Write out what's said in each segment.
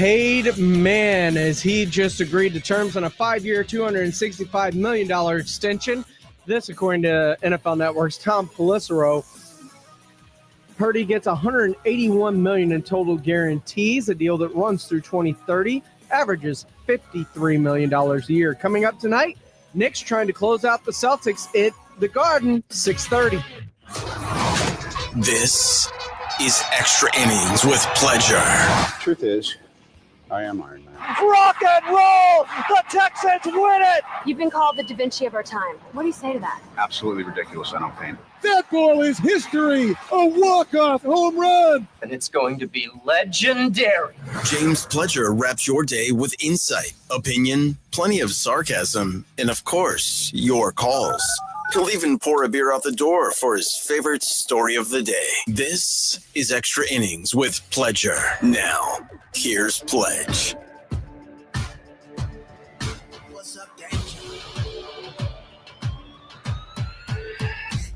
paid man, as he just agreed to terms on a 5-year, $265 million extension. This, according to NFL Network's Tom Pelissero. Purdy gets $181 million in total guarantees, a deal that runs through 2030, averages $53 million a year. Coming up tonight, Knicks trying to close out the Celtics at the Garden, 6:30. This is Extra Innings with Pleasure. Truth is, I am Iron Man. Rock and roll! The Texans win it! You've been called the Da Vinci of our time. What do you say to that? Absolutely ridiculous. I don't paint. That goal is history! A walk-off home run! And it's going to be legendary. James Pleasure wraps your day with insight, opinion, plenty of sarcasm, and of course, your calls. He'll even pour a beer out the door for his favorite story of the day. This is Extra Innings with Pleasure. Now, here's Pledge. What's up, Danger?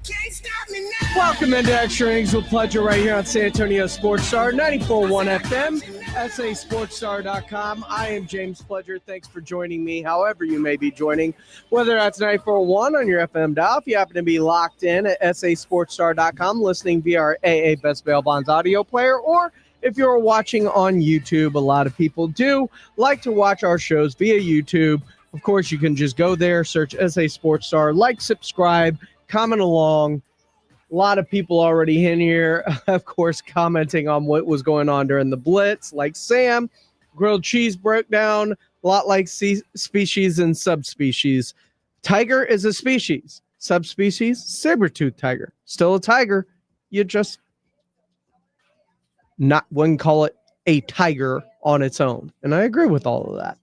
Can't stop me now. Welcome into Extra Innings with Pleasure right here on San Antonio Sports Star, 94.1 FM, sasportstar.com. I am James Pleasure. Thanks for joining me, however you may be joining, whether that's 94.1 on your FM dial, if you happen to be locked in at sasportstar.com, listening via our AA Best Bail Bonds audio player, or if you're watching on YouTube. A lot of people do like to watch our shows via YouTube. Of course, you can just go there, search SA Sports Star, like, subscribe, comment along. A lot of people already in here, of course, commenting on what was going on during the Blitz, like Sam. Grilled cheese broke down, a lot like species and subspecies. Tiger is a species. Subspecies, saber-toothed tiger. Still a tiger. You just wouldn't call it a tiger on its own. And I agree with all of that.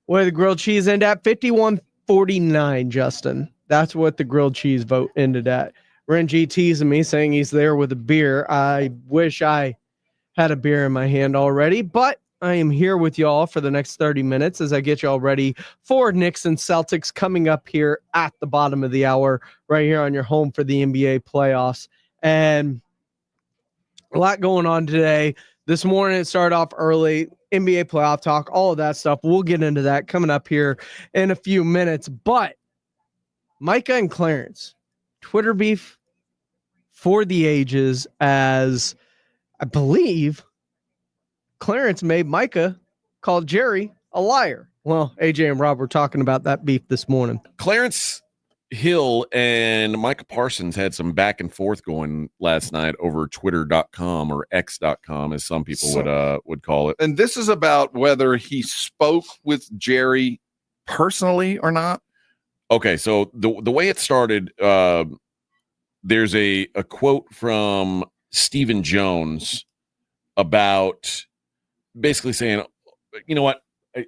Where the grilled cheese end at? 51-49, Justin. That's what the grilled cheese vote ended at. Renji teasing me, saying he's there with a beer. I wish I had a beer in my hand already, but I am here with y'all for the next 30 minutes as I get y'all ready for Knicks and Celtics coming up here at the bottom of the hour, right here on your home for the NBA playoffs. And a lot going on today. This morning it started off early, NBA playoff talk, all of that stuff. We'll get into that coming up here in a few minutes, but Micah and Clarence, Twitter beef for the ages, as I believe Clarence made Micah call Jerry a liar. Well, AJ and Rob were talking about that beef this morning. Clarence Hill and Micah Parsons had some back and forth going last night over Twitter.com or X.com, as some people would call it. And this is about whether he spoke with Jerry personally or not. Okay, so the way it started, there's a quote from Stephen Jones about basically saying, you know what,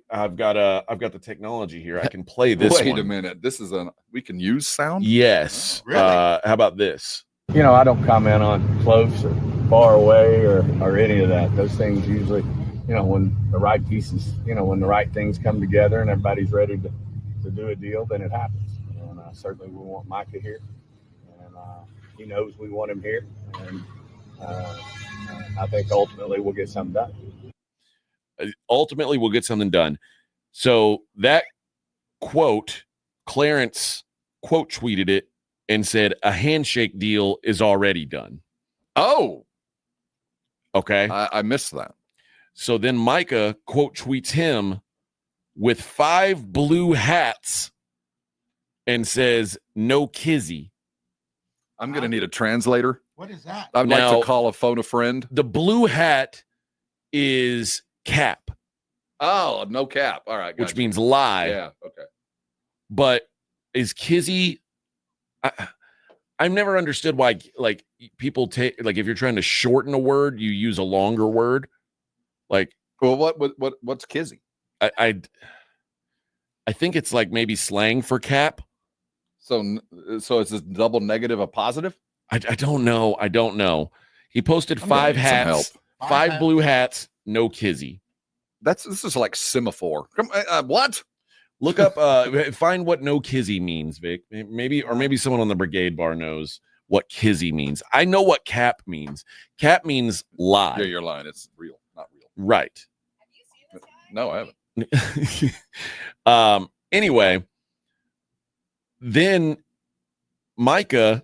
I've got the technology here. I can play this. Wait a minute. This is we can use sound? Yes. Really? How about this? You know, I don't comment on close or far away or any of that. Those things usually, you know, when the right pieces, you know, when the right things come together and everybody's ready to do a deal, then it happens. And certainly we want Micah here, and he knows we want him here, and I think ultimately we'll get something done. Ultimately we'll get something done. So that quote, Clarence quote tweeted it and said a handshake deal is already done. Oh, okay. I missed that. So then Micah quote tweets him with 5 blue hats and says, no kizzy. I'm going to need a translator. What is that? I'd Now, like to call a phone a friend. The blue hat is cap. Oh, no cap. All right. Which gotcha. means lie. Yeah, okay. But is kizzy, I've never understood why, like, people take, like, if you're trying to shorten a word, you use a longer word. Like, well, what's kizzy? I think it's like maybe slang for cap. So is this double negative a positive? I don't know. I don't know. He posted 5 hats, 5 blue hats, no kizzy. This is like semaphore. What? Look up, find what no kizzy means, Vic. Maybe someone on the brigade bar knows what kizzy means. I know what cap means. Cap means lie. Yeah, you're lying. It's real, not real. Right. No, I haven't. Anyway, then Micah,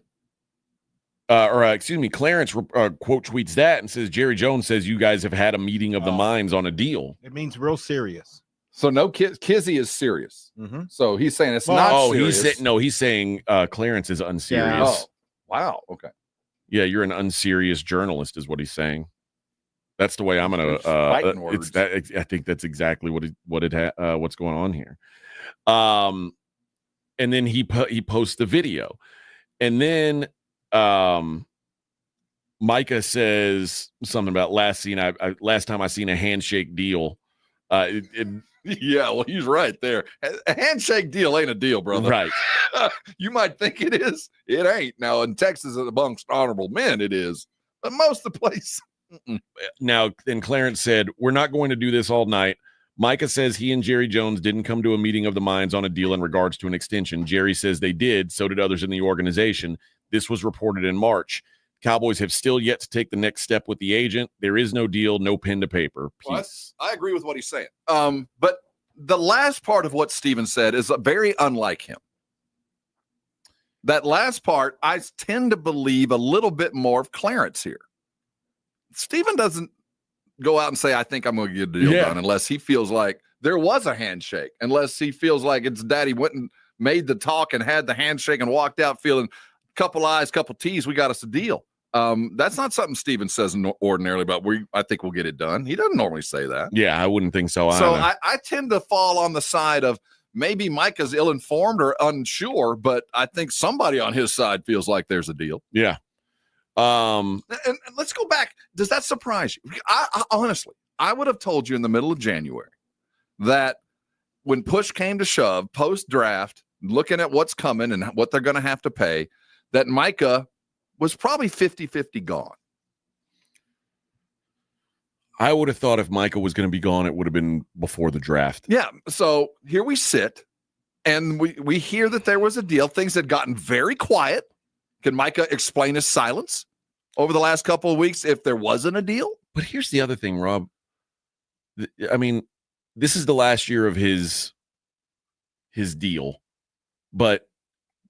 Clarence quote tweets that and says, Jerry Jones says you guys have had a meeting of the minds on a deal. It means real serious. So no, Kizzy is serious. Mm-hmm. So he's saying it's not serious. He's saying Clarence is unserious. Yeah. Oh, wow. Okay. Yeah, you're an unserious journalist is what he's saying. That's the way I'm going to it's that I think that's exactly what's going on here. And then he posts the video. And then Micah says something about last time I seen a handshake deal. Yeah, well, he's right there. A handshake deal ain't a deal, brother. Right. You might think it is. It ain't. Now, in Texas, amongst honorable men, it is. But most of the place. Now, then Clarence said, we're not going to do this all night. Micah says he and Jerry Jones didn't come to a meeting of the minds on a deal in regards to an extension. Jerry says they did. So did others in the organization. This was reported in March. Cowboys have still yet to take the next step with the agent. There is no deal, no pen to paper. Peace. Well, I agree with what he's saying. But the last part of what Steven said is very unlike him. That last part, I tend to believe a little bit more of Clarence here. Steven doesn't go out and say, I think I'm going to get a deal done unless he feels like there was a handshake, unless he feels like it's daddy went and made the talk and had the handshake and walked out feeling couple I's, couple T's, we got us a deal. That's not something Steven says ordinarily, but I think we'll get it done. He doesn't normally say that. Yeah, I wouldn't think so. So I tend to fall on the side of maybe Micah's ill-informed or unsure, but I think somebody on his side feels like there's a deal. Yeah. And let's go back. Does that surprise you? I honestly, I would have told you in the middle of January that when push came to shove, post-draft, looking at what's coming and what they're going to have to pay, that Micah was probably 50-50 gone. I would have thought if Micah was going to be gone, it would have been before the draft. Yeah. So here we sit, and we hear that there was a deal. Things had gotten very quiet. Can Micah explain his silence over the last couple of weeks if there wasn't a deal? But here's the other thing, Rob. I mean, this is the last year of his deal, but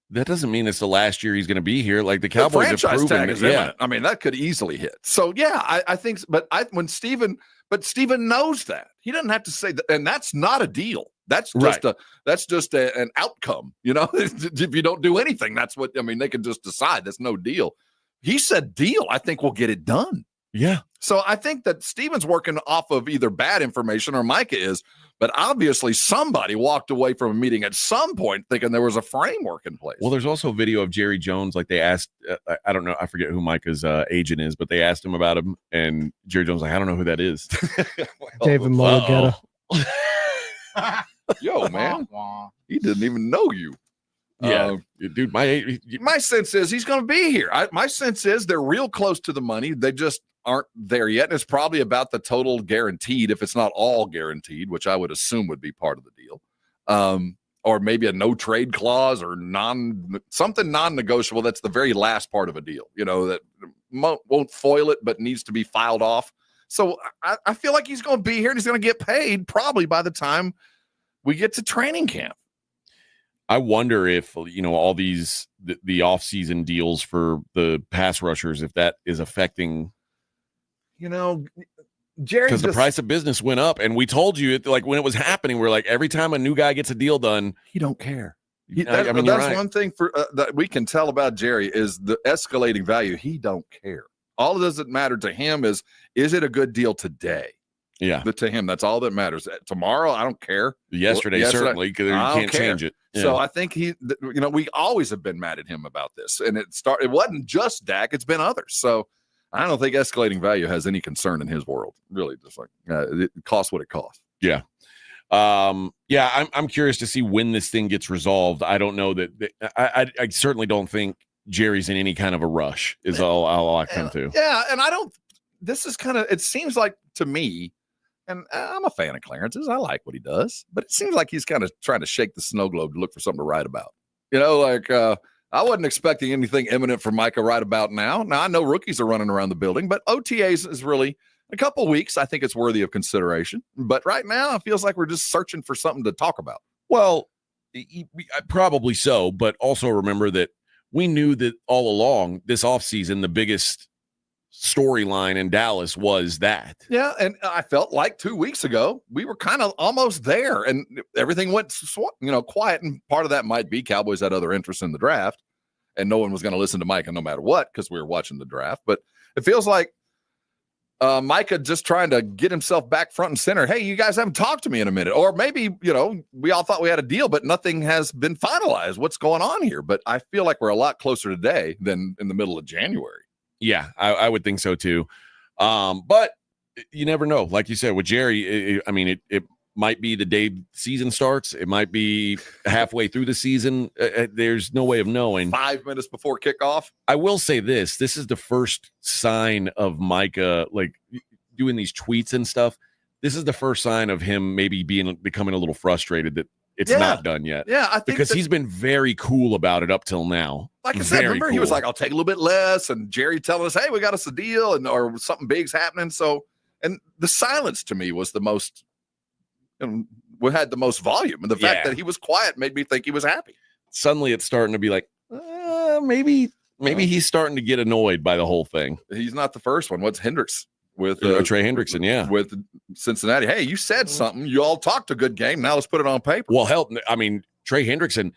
that doesn't mean it's the last year he's going to be here. Like the Cowboys have proven tag is imminent. I mean, that could easily hit. So yeah, I think. But Steven knows that he doesn't have to say that, and that's not a deal. That's just an outcome. You know, if you don't do anything, that's what I mean. They can just decide that's no deal. He said deal. I think we'll get it done. Yeah. So I think that Steven's working off of either bad information or Micah is, but obviously somebody walked away from a meeting at some point thinking there was a framework in place. Well, there's also a video of Jerry Jones. Like they asked, I don't know, I forget who Micah's agent is, but they asked him about him, and Jerry Jones was like, I don't know who that is. David Mulligetta. Yo, man, he didn't even know you. Yeah, dude. My sense is he's going to be here. My sense is they're real close to the money. They just aren't there yet. And it's probably about the total guaranteed, if it's not all guaranteed, which I would assume would be part of the deal. Or maybe a no trade clause or something non-negotiable. That's the very last part of a deal, you know, that won't foil it, but needs to be filed off. So I feel like he's going to be here and he's going to get paid probably by the time we get to training camp. I wonder if, you know, all these, the offseason deals for the pass rushers, if that is affecting, you know, Jerry, because the price of business went up, and we told you it, like when it was happening, we're like, every time a new guy gets a deal done, he don't care. That's right. One thing that we can tell about Jerry is the escalating value. He don't care. All that doesn't matter to him is it a good deal today? Yeah. But to him, that's all that matters. Tomorrow, I don't care. Yesterday, certainly, because you can't change it. Yeah. So I think we always have been mad at him about this, and it wasn't just Dak; it's been others. So I don't think escalating value has any concern in his world. Really, just like it costs what it costs. Yeah. I'm curious to see when this thing gets resolved. I don't know that I certainly don't think Jerry's in any kind of a rush. Is all I come to. Yeah, and I don't. This is kind of. It seems like to me. And I'm a fan of Clarence's. I like what he does, but it seems like he's kind of trying to shake the snow globe to look for something to write about. You know, like I wasn't expecting anything imminent from Micah right about now. Now I know rookies are running around the building, but OTAs is really a couple weeks, I think it's worthy of consideration. But right now, it feels like we're just searching for something to talk about. Well, probably so, but also remember that we knew that all along this offseason, the biggest storyline in Dallas was that. Yeah, and I felt like 2 weeks ago we were kind of almost there, and everything went quiet. And part of that might be Cowboys had other interests in the draft, and no one was going to listen to Micah no matter what because we were watching the draft. But it feels like Micah just trying to get himself back front and center. Hey, you guys haven't talked to me in a minute, or maybe we all thought we had a deal, but nothing has been finalized. What's going on here? But I feel like we're a lot closer today than in the middle of January. Yeah, I would think so too. But you never know. Like you said, with Jerry, it might be the day season starts. It might be halfway through the season. There's no way of knowing. 5 minutes before kickoff. I will say this. This is the first sign of Micah, like doing these tweets and stuff. This is the first sign of him maybe becoming a little frustrated that it's not done yet. Yeah, I think because he's been very cool about it up till now. Like I said, remember he was like, I'll take a little bit less, and Jerry telling us, hey, we got us a deal, or something big's happening. So, and the silence to me was the most, we had the most volume, and the fact that he was quiet made me think he was happy. Suddenly it's starting to be like, maybe he's starting to get annoyed by the whole thing. He's not the first one. What's Hendricks? With Trey Hendrickson, with Cincinnati. Hey, you said something. You all talked a good game. Now let's put it on paper. Well, Trey Hendrickson,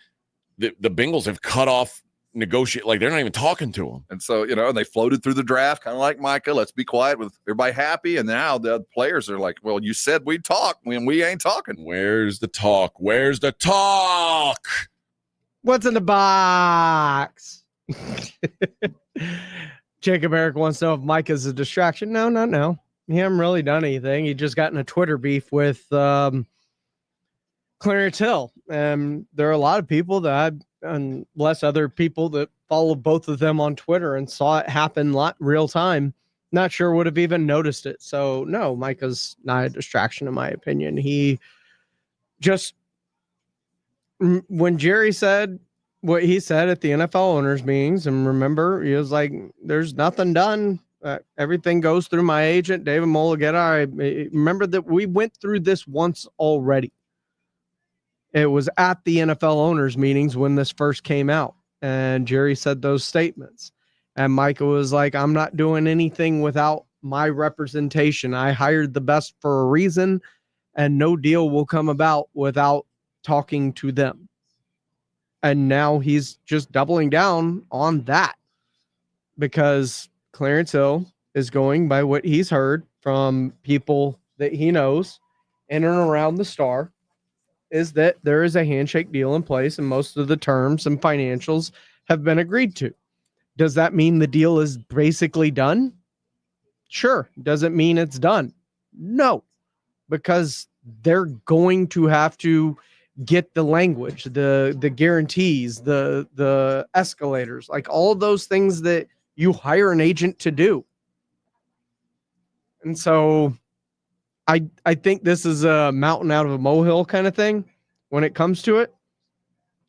the Bengals have cut off negotiate. Like they're not even talking to him. And so, and they floated through the draft, kind of like Micah. Let's be quiet with everybody happy. And now the players are like, well, you said we'd talk when we ain't talking. Where's the talk? Where's the talk? What's in the box? Jacob Eric wants to know if Micah's a distraction. No. He hasn't really done anything. He just got in a Twitter beef with Clarence Hill. And there are a lot of people unless other people that follow both of them on Twitter and saw it happen real time, not sure would have even noticed it. So no, Micah's not a distraction in my opinion. He just, when Jerry said what he said at the NFL owners meetings, and remember, he was like, there's nothing done. Everything goes through my agent, David Mulligetta. I remember that we went through this once already. It was at the NFL owners meetings when this first came out, and Jerry said those statements. And Micah was like, I'm not doing anything without my representation. I hired the best for a reason, and no deal will come about without talking to them. And now he's just doubling down on that because Clarence Hill is going by what he's heard from people that he knows in and around the Star is that there is a handshake deal in place and most of the terms and financials have been agreed to. Does that mean the deal is basically done? Sure. Does it mean it's done? No, because they're going to have to get the language, the guarantees, the escalators, like all of those things that you hire an agent to do. And so I think this is a mountain out of a molehill kind of thing. When it comes to it,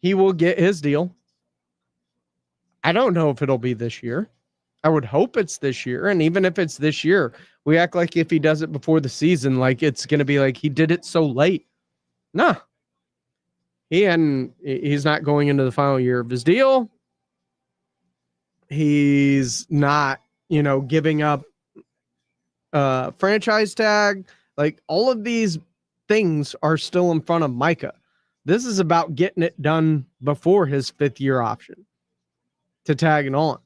he will get his deal. I don't know if it'll be this year. I would hope it's this year. And even if it's this year, we act like if he does it before the season, like it's going to be like he did it so late. Nah. He's not going into the final year of his deal. He's not, giving up franchise tag. Like all of these things are still in front of Micah. This is about getting it done before his 5th year option to tag it on.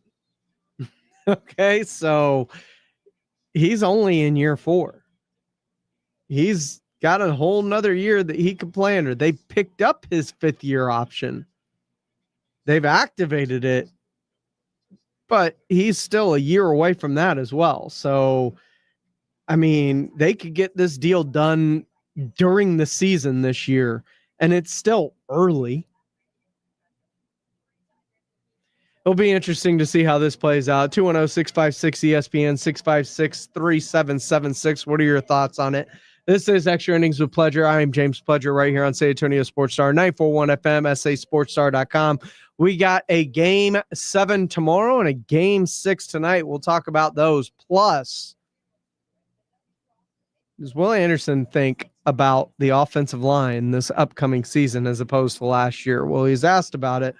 Okay. So he's only in year 4. He's got a whole nother year that he could play under. They picked up his 5th year option. They've activated it, but he's still a year away from that as well. So, they could get this deal done during the season this year, and it's still early. It'll be interesting to see how this plays out. 210-656-ESPN, 656-3776. What are your thoughts on it? This is Extra Innings with Pledger. I am James Pledger right here on San Antonio Sports Star, 941 FM, sasportstar.com. We got a Game 7 tomorrow and a Game 6 tonight. We'll talk about those. Plus, does Will Anderson think about the offensive line this upcoming season as opposed to last year? Well, he's asked about it.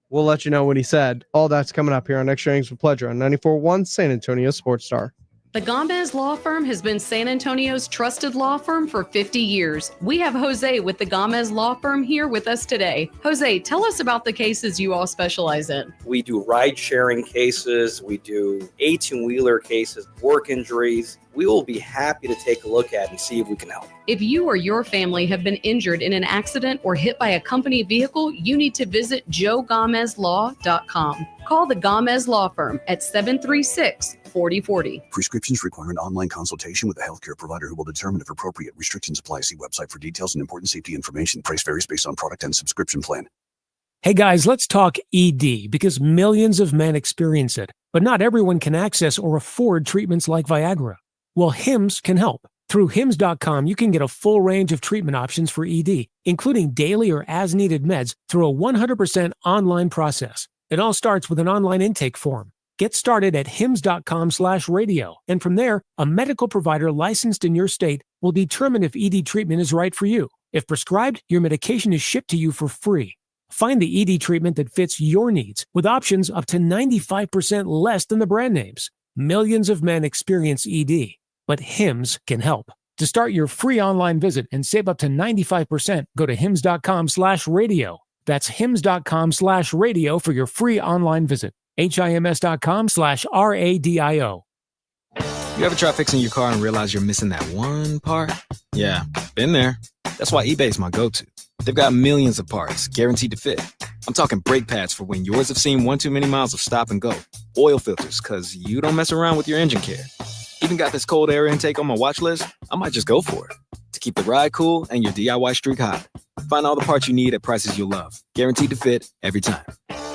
We'll let you know what he said. All that's coming up here on Extra Innings with Pleasure on 94.1 San Antonio Sports Star. The Gomez Law Firm has been San Antonio's trusted law firm for 50 years. We have Jose with the Gomez Law Firm here with us today. Jose, tell us about the cases you all specialize in. We do ride-sharing cases. We do 18-wheeler cases, work injuries. We will be happy to take a look at and see if we can help. If you or your family have been injured in an accident or hit by a company vehicle, you need to visit joegomezlaw.com. Call the Gomez Law Firm at 736-4040. Prescriptions require an online consultation with a healthcare provider who will determine if appropriate. Restrictions apply. See website for details and important safety information. Price varies based on product and subscription plan. Hey guys, let's talk ED because millions of men experience it, but not everyone can access or afford treatments like Viagra. Well, Hims can help. Through Hims.com, you can get a full range of treatment options for ED, including daily or as-needed meds through a 100% online process. It all starts with an online intake form. Get started at hims.com/radio, and from there, a medical provider licensed in your state will determine if ED treatment is right for you. If prescribed, your medication is shipped to you for free. Find the ED treatment that fits your needs with options up to 95% less than the brand names. Millions of men experience ED, but Hims can help. To start your free online visit and save up to 95%, go to hims.com/radio. That's hims.com/radio for your free online visit. HIMS.com/RADIO. You ever try fixing your car and realize you're missing that one part? Yeah, been there. That's why eBay's my go-to. They've got millions of parts, guaranteed to fit. I'm talking brake pads for when yours have seen one too many miles of stop and go. Oil filters, because you don't mess around with your engine care. Even got this cold air intake on my watch list. I might just go for it. To keep the ride cool and your DIY streak hot. Find all the parts you need at prices you'll love. Guaranteed to fit every time.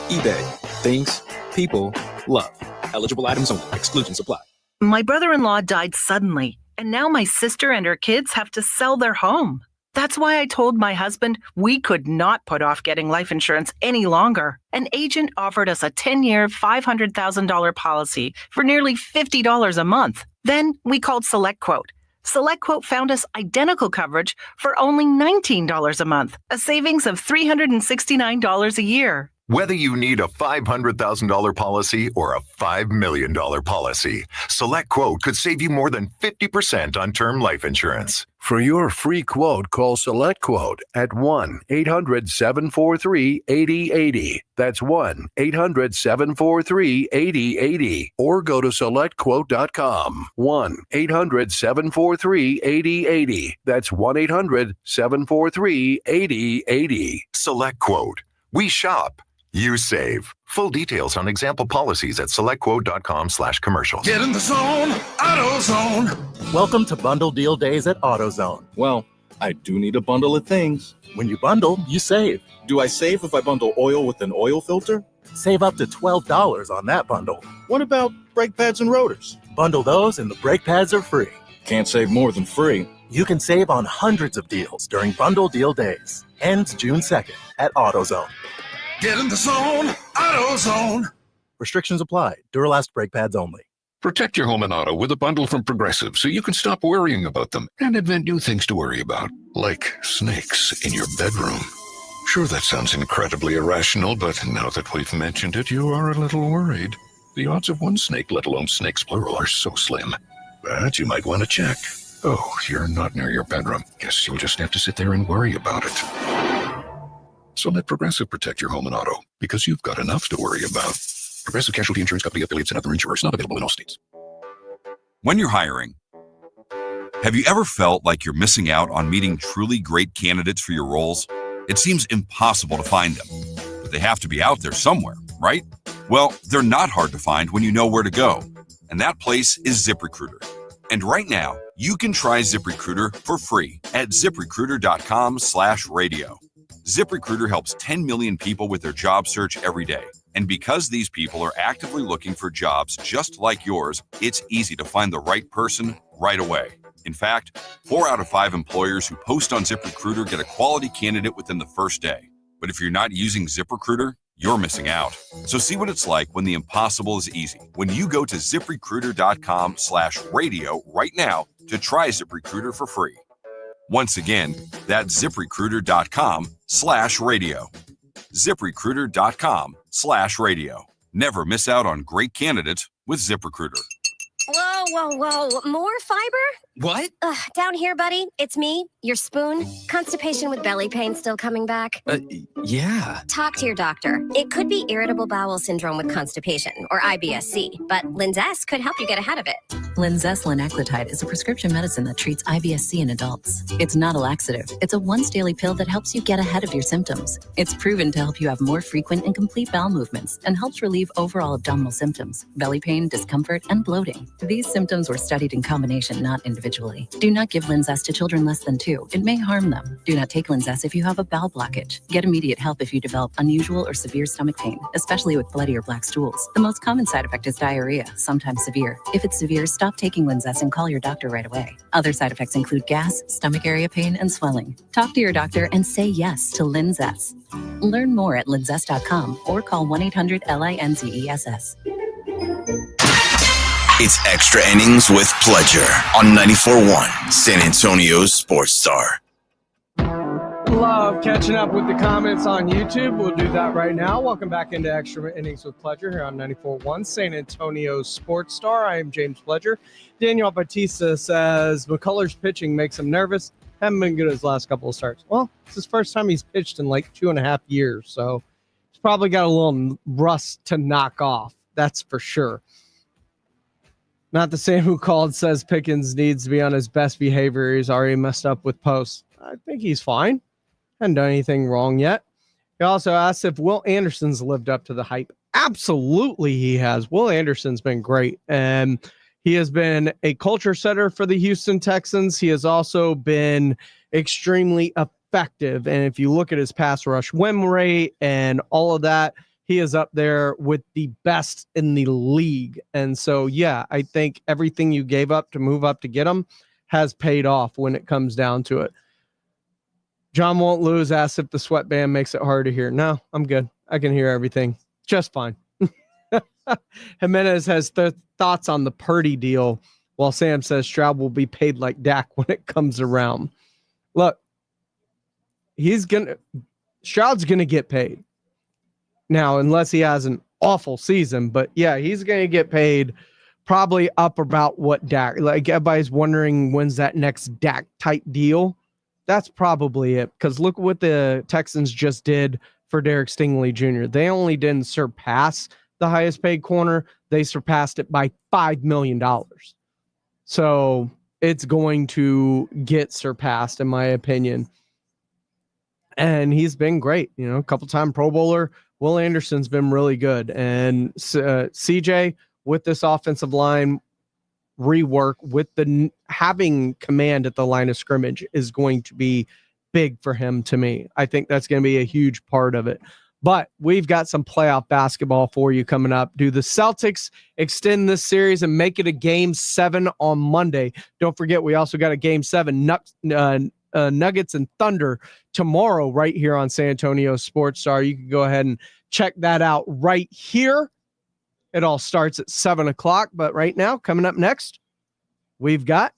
eBay. Things people love. Eligible items only. Exclusions apply. My brother-in-law died suddenly, and now my sister and her kids have to sell their home. That's why I told my husband we could not put off getting life insurance any longer. An agent offered us a 10-year, $500,000 policy for nearly $50 a month. Then we called SelectQuote. SelectQuote found us identical coverage for only $19 a month, a savings of $369 a year. Whether you need a $500,000 policy or a $5 million policy, SelectQuote could save you more than 50% on term life insurance. For your free quote, call SelectQuote at 1-800-743-8080. That's 1-800-743-8080. Or go to SelectQuote.com. 1-800-743-8080. That's 1-800-743-8080. SelectQuote. We shop. You save. Full details on example policies at selectquote.com/commercials. Get in the zone, AutoZone. Welcome to Bundle Deal Days at AutoZone. Well, I do need a bundle of things. When you bundle, you save. Do I save if I bundle oil with an oil filter? Save up to $12 on that bundle. What about brake pads and rotors? Bundle those and the brake pads are free. Can't save more than free. You can save on hundreds of deals during Bundle Deal Days. Ends June 2nd at AutoZone. Get in the zone, AutoZone. Restrictions apply. Duralast brake pads only. Protect your home and auto with a bundle from Progressive so you can stop worrying about them and invent new things to worry about, like snakes in your bedroom. Sure, that sounds incredibly irrational, but now that we've mentioned it, you are a little worried. The odds of one snake, let alone snakes plural, are so slim. But you might want to check. Oh, you're not near your bedroom. Guess you'll just have to sit there and worry about it. So let Progressive protect your home and auto, because you've got enough to worry about. Progressive Casualty Insurance Company, affiliates, and other insurers. Not available in all states. When you're hiring, have you ever felt like you're missing out on meeting truly great candidates for your roles? It seems impossible to find them, but they have to be out there somewhere, right? Well, they're not hard to find when you know where to go, and that place is ZipRecruiter. And right now, you can try ZipRecruiter for free at ZipRecruiter.com/radio. ZipRecruiter helps 10 million people with their job search every day. And because these people are actively looking for jobs just like yours, it's easy to find the right person right away. In fact, 4 out of 5 employers who post on ZipRecruiter get a quality candidate within the first day. But if you're not using ZipRecruiter, you're missing out. So see what it's like when the impossible is easy. When you go to ZipRecruiter.com/radio right now to try ZipRecruiter for free. Once again, that's ZipRecruiter.com/radio. ZipRecruiter.com/radio. Never miss out on great candidates with ZipRecruiter. Whoa. More fiber? What? Down here, buddy. It's me, your spoon. Constipation with belly pain still coming back. Yeah. Talk to your doctor. It could be irritable bowel syndrome with constipation, or IBS-C, but Linzess could help you get ahead of it. Linzess linaclotide is a prescription medicine that treats IBS-C in adults. It's not a laxative. It's a once-daily pill that helps you get ahead of your symptoms. It's proven to help you have more frequent and complete bowel movements and helps relieve overall abdominal symptoms, belly pain, discomfort, and bloating. These symptoms were studied in combination, not individually. Do not give Linzess to children less than 2. It may harm them. Do not take Linzess if you have a bowel blockage. Get immediate help if you develop unusual or severe stomach pain, especially with bloody or black stools. The most common side effect is diarrhea, sometimes severe. If it's severe, stop taking Linzess and call your doctor right away. Other side effects include gas, stomach area pain, and swelling. Talk to your doctor and say yes to Linzess. Learn more at linzess.com or call 1-800-LINZESS. It's Extra Innings with Pledger on 94.1 San Antonio's Sports Star. Love catching up with the comments on YouTube. We'll do that right now. Welcome back into Extra Innings with Pledger here on 94.1 San Antonio's Sports Star. I am James Pledger. Daniel Bautista says McCullers pitching makes him nervous. Haven't been good his last couple of starts. Well, it's his first time he's pitched in like 2.5 years, so he's probably got a little rust to knock off. That's for sure. Not the same who called says Pickens needs to be on his best behavior. He's already messed up with posts. I think he's fine. Hasn't done anything wrong yet. He also asked if Will Anderson's lived up to the hype. Absolutely he has. Will Anderson's been great. And he has been a culture setter for the Houston Texans. He has also been extremely effective. And if you look at his pass rush win rate and all of that, he is up there with the best in the league. And so, yeah, I think everything you gave up to move up to get him has paid off when it comes down to it. John Won't Lose asks if the sweatband makes it hard to hear. No, I'm good. I can hear everything just fine. Jimenez has thoughts on the Purdy deal, while Sam says Stroud will be paid like Dak when it comes around. Look, Stroud's going to get paid. Now, unless he has an awful season, but yeah, he's going to get paid probably up about what Dak, like everybody's wondering when's that next Dak type deal. That's probably it. Because look what the Texans just did for Derek Stingley Jr. They only didn't surpass the highest paid corner. They surpassed it by $5 million. So it's going to get surpassed, in my opinion. And he's been great. You know, a couple-time Pro Bowler. Will Anderson's been really good. And CJ, with this offensive line rework, with the having command at the line of scrimmage, is going to be big for him to me. I think that's going to be a huge part of it. But we've got some playoff basketball for you coming up. Do the Celtics extend this series and make it a Game 7 on Monday? Don't forget, we also got a Game 7 Nuggets and Thunder tomorrow right here on San Antonio Sports Star. You can go ahead and check that out right here. It all starts at 7 o'clock, but right now, coming up next, we've got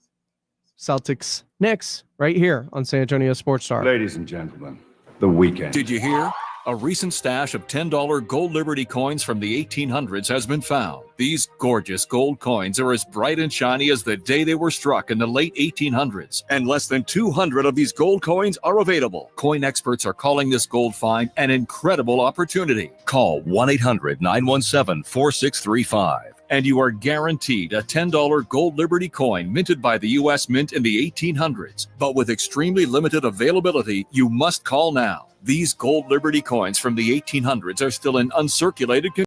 Celtics Knicks right here on San Antonio Sports Star. Ladies and gentlemen, the weekend. Did you hear? A recent stash of $10 gold Liberty coins from the 1800s has been found. These gorgeous gold coins are as bright and shiny as the day they were struck in the late 1800s, and less than 200 of these gold coins are available. Coin experts are calling this gold find an incredible opportunity. Call 1-800-917-4635. And you are guaranteed a $10 gold Liberty coin minted by the U.S. Mint in the 1800s. But with extremely limited availability, you must call now. These gold Liberty coins from the 1800s are still in uncirculated condition.